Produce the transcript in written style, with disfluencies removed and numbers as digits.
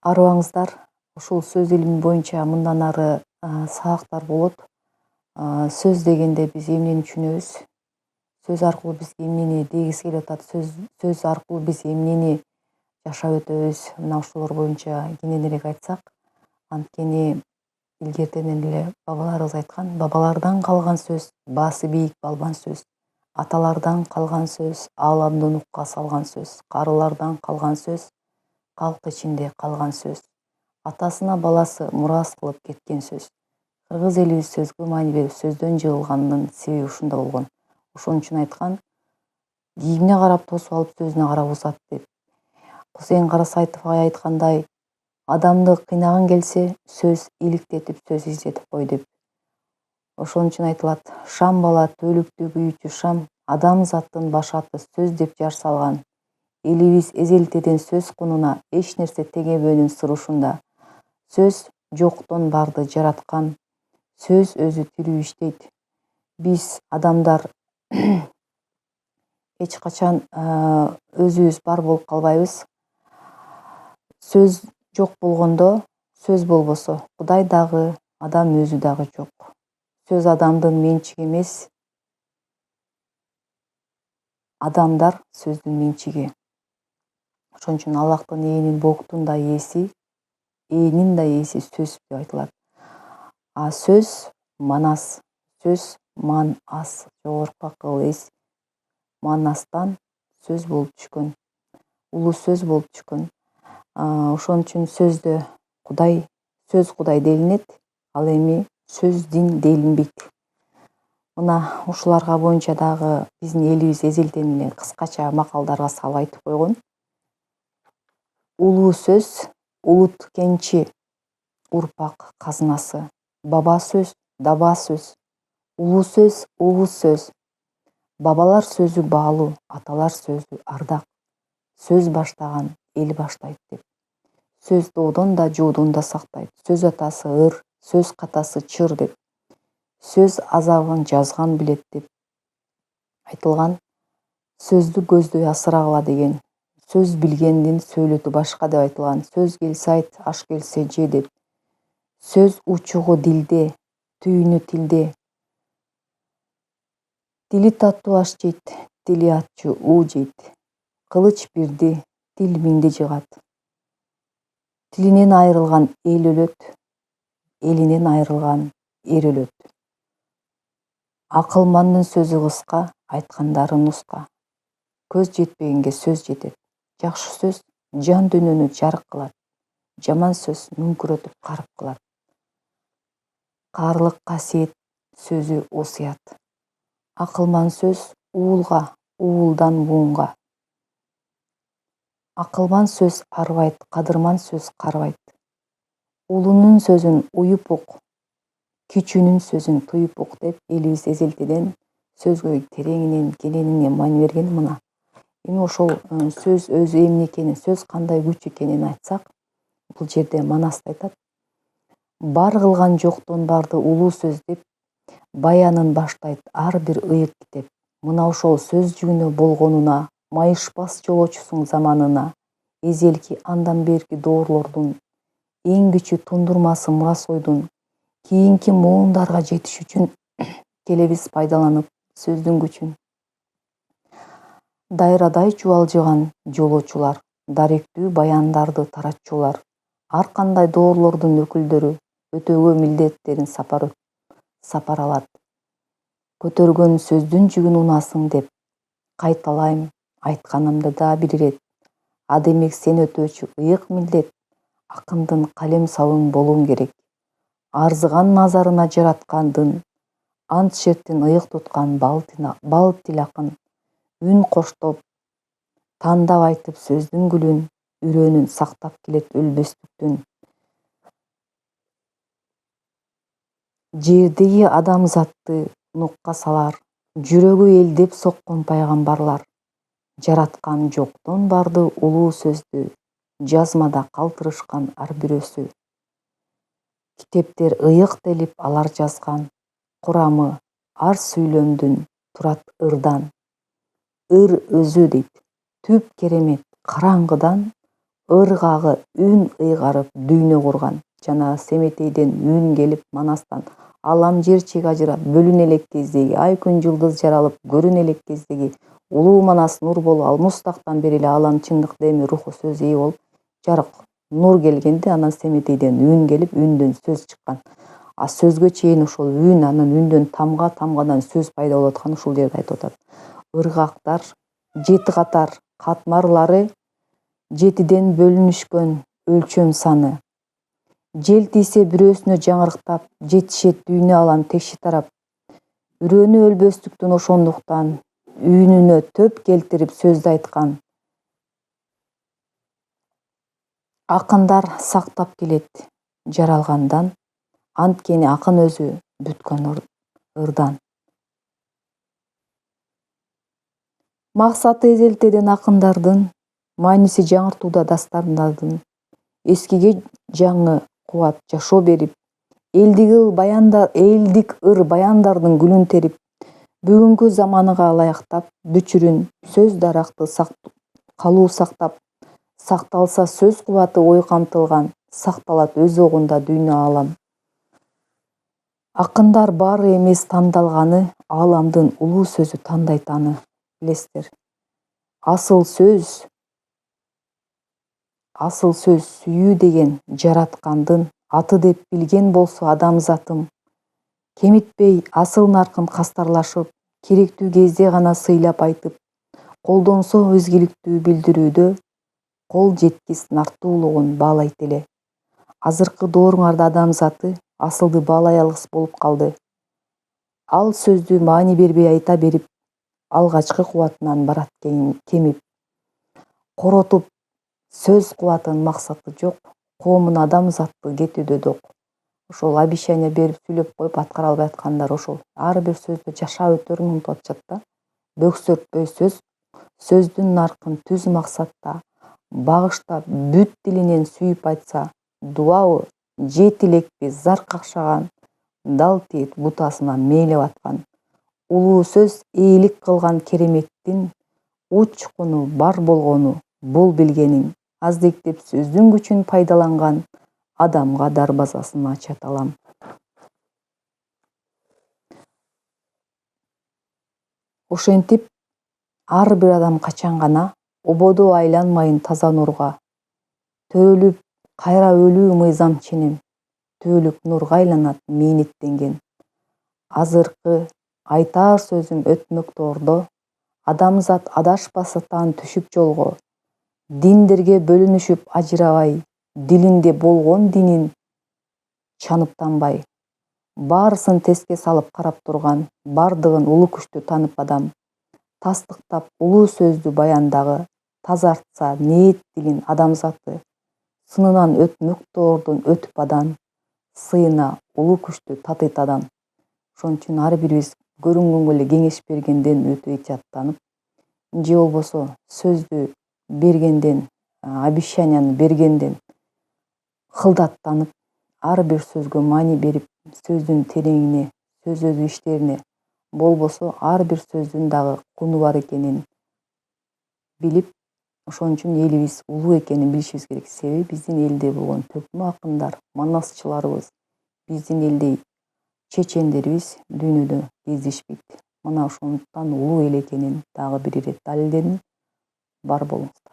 Арыбаңыздар, ушул сөз илими боюнча мындан ары сабактар болот. Сөз дегенде биз эмнени түшүнөбүз? Сөз аркылуу бизге эмнени дегиси келип атат? Сөз аркылуу биз эмнени жашап өтөбүз? Мына ушулар боюнча кененирээк айтсак, анткени илгертен эле бабаларыбыз айткан, бабалардан калган сөз баасы бийик балбан сөз. Аталардан калган сөз ааламды нукка салган сөз. Карылардан калган сөз калк ичинде калган сөз. Атасына баласы мурас кылып кеткен сөз. Кыргыз элибиз сөзгө маани берип сөздөн жыгылганынын себеби ушунда болгон. Ошон үчүн айткан, кийимине карап тосуп алып сөзүнө карап узат деп. Кусейин Карасайтов агай айткандай, адамды кыйнагың келсе, сөз иликтетип, сөз издетип кой деп. Ошон үчүн айтылат, шам бала түбөлүктү күйүүчү шам, адамзаттын баш аты сөз деп жар салган. Элибиз эзелтеден сөз кунуна эч нерсе тегебөөнүн сыры ушунда. Сөз жоктон барды жараткан, сөз өзү тирүү иштейт. Биз адамдар эч качан өзүбүз бар болуп калбайбыз. Сөз жок болгондо, сөз болбосо, Кудай дагы, адам өзү дагы жок. Сөз адамдын менчиги эмес, адамдар сөздүн менчиги. Ошон үчүн Аллахтын ээлин Богдун да ээси, ээнин да ээси сөз деп айтылат. А сөз манас, сөз ман ас, жогорку акыл эс манастан сөз болуп түшкөн, улуу сөз болуп түшкөн. Ошон үчүн сөздө Кудай, сөз Кудай делинет, ал эми сөз дин делинбейт. Мына ушуларга боюнча дагы биздин элибиз эзелтен эле кыскача макалдарга салып айтып койгон. Улуу сөз, улут кенчи, урпак казынасы. Баба сөз, даба сөз. Улуу сөз, угуз сөз. Бабалар сөзү баалуу, аталар сөзү ардак. Сөз баштаган эл баштайт деп. Сөз доодон да, жоодон да сактайт. Сөз атасы ыр, сөз катасы чыр деп. Сөз азабын жазган билет деп айтылган. Сөздү көздөй асырагыла деген. Сөз билгендин сөйлөтү башка деп айтылган. Сөз келсе айт, аш келсе же деп. Сөз учугу дилде, түйүнү тилде. Дили таттуу аш жейт, тили аччу уу жейт. Кылыч бирди, тил миңди жыгат. Тилинен айрылган эл өлөт, элинен айрылган эр өлөт. Акылмандын сөзү кыска, айткандары нуска. Көз жетпегенге сөз жетет. Жакшы сөз жан дүйнөнү жарык кылат. Жаман сөз мүңкүрөтүп карып кылат. Каарлык касиет сөзү осуят. Акылман сөз уулга, уулдан буунга. Акылман сөз арбайт, кадырман сөз карбайт. Улунун сөзүн уюп ук, кичүүнүн сөзүн туюп ук деп элибиз эзелтеден сөзгө тереңинен, кененинен маани берген мына. Эми ошол сөз өзү эмне экенин, сөз кандай күч экенин айтсак, бул жерде Манаста айтат. Бар кылган жоктон барды улуу сөз деп, баянын баштайт ар бир ыйык китеп. Мына ошол сөз жүгүнө болгонуна, майышпас жолочусуң заманына, эзелки андан берки доорлордун, эң кичүү тундурмасы мурас ойдун, кийинки муундарга жетиш үчүн келебиз пайдаланып сөздүн күчүн. Дайрадай чубалжыган жолочулар, даректүү баяндарды таратчулар, ар кандай доорлордун өкүлдөрү өтөөгө милдеттерин сапар алат. Көтөргөн сөздүн жүгүн унасың деп, кайталайм айтканымды да бир ирет. А демек сен өтөөчү ыйык милдет, акындын калем сабың болуң керек. Арзыган назарына жараткандын, ант шерттин ыйык туткан бал тил акын, үн коштоп, тандап айтып сөздүн гүлүн, үрөөнүн сактап келет өлбөстүктүн. Жердеги адамзатты нукка салар, жүрөгү элдеп соккон пайгамбарлар. Жараткан жоктон барды улуу сөздү, жазмада калтырышкан ар бирөөсү. Китептер ыйык делип алар жазган, курамы ар сүйлөмдүн турат ырдан. Ыр өзү дейт, түп керемет караңгыдан ыргагы үн ыйгарып дүйнө курган. Жана Семетейден үн келип Манастан алам жер чек ажырап бөлүнө элек кездеги ай күн жылдыз жаралып көрүнө элек кездеги улуу Манас нур болуп ал мустактан бери эле алам чындыкта эми руху сөз ээ болуп жарык нур келгенде анан Семетейден үн келип үндөн сөз чыккан. А сөзгө чейин ошол үн анан үндөн тамга тамгадан сөз пайда болуп аткан ушул жерде айтып атат. Ыргактар 7 катар катмарлары 7ден бөлүнүшкөн өлчөм саны. Жел тийсе бирөөсүнө жаңырыктап жетишет дүйнө алам текши тарап. Үрөөнү өлбөстүктүн ошондуктан үнүнө төп келтирип сөздү айткан. Акындар сактап келет жаралгандан, анткени акын өзү бүткөн ырдан. Максаты эзелтеден акындардын, мааниси жаңыртууда дастандардын, эскиге жаңы кубат жашоо берип, элдик ыр баяндардын гүлүн терип, бүгүнкү заманыга ылайыктап, дүчүрүн сөз даракты калуу сактап, сакталса сөз кубаты ой камтылган, сакталат өз огунда дүйнө алам. Акындар баары эмес тандалганы, ааламдын улуу сөзү тандайт аны. Билесиздер, асыл сөз сүйүү деген жараткандын аты деп билген болсо адамзатым. Кемитпей асыл наркын кастарлашып, керектүү кезде гана сыйлап айтып, колдонсо өзгеликтүү билдирүүдө, кол жеткис нартуулугун баалайт эле. Азыркы дооруңарда адамзаты асылды баалай алгыс болуп калды. Ал сөздү маани бербей айта берип, алгачкы кубатынан барат кемип. Коротуп сөз кубатын максаты жок, коомун адамзатты кетүүдө док. Ошол обещание берип сүйлөп коюп аткара албай аткандар ошол. Ар бир сөздү жашап өтөрүн унутуп атышат да. Бөксөртпөй сөздүн наркын түз максатта багыштап бүт дилинен сүйүп айтса, дубабы же тилекпи зар какшаган, дал тиет бутасына мээлеп аткан. Улуу сөз ээлик кылган кереметтин, учкуну бар болгону бул билгениң. Аздектеп сөздүн күчүн пайдаланган адамга дарбазасын ачат алам. Ошентип ар бир адам качан гана ободо айланмайын таза нурга. Төрөлүп кайра өлүү мыйзам ченем. Төөлүк нурга айланат мээнеттенген. Азыркы айтаар сөзүм өтмөктө ордо, адамзат адашпасы таан түшүп жолго. Диндерге бөлүнүшүп ажырабай, дилинде болгон динин чаныптанбай. Баарысын теске салып карап турган, бардыгын улуу күчтүү танып адам. Тастыктап улуу сөздү баяндагы, тазартса ниет дилин адамзаты. Сынынан өтмөктө ордун өтүп адан, сыйына улуу күчтү татыйт адам. Ошон үчүн ар бирибиз көрүнгөнгө эле кеңеш бергенден өтө ыйжаттанып, же болбосо сөздү бергенден, обещанияны бергенден кылдаттанып, ар бир сөзгө маани берип, сөздүн тереңине, сөз өз иштерине, болбосо ар бир сөздүн дагы куну бар экенин билип, ошон үчүн элибиз улуу экенин билишибиз керек. Себеби биздин элде болгон төкмө акындар, манасчыларыбыз, биздин элдей чечендерибиз дүйнөдө кездешпейт. Мына ошондуктан улуу эл экенин дагы бир ирет далилдедим. Бар болуңуздар.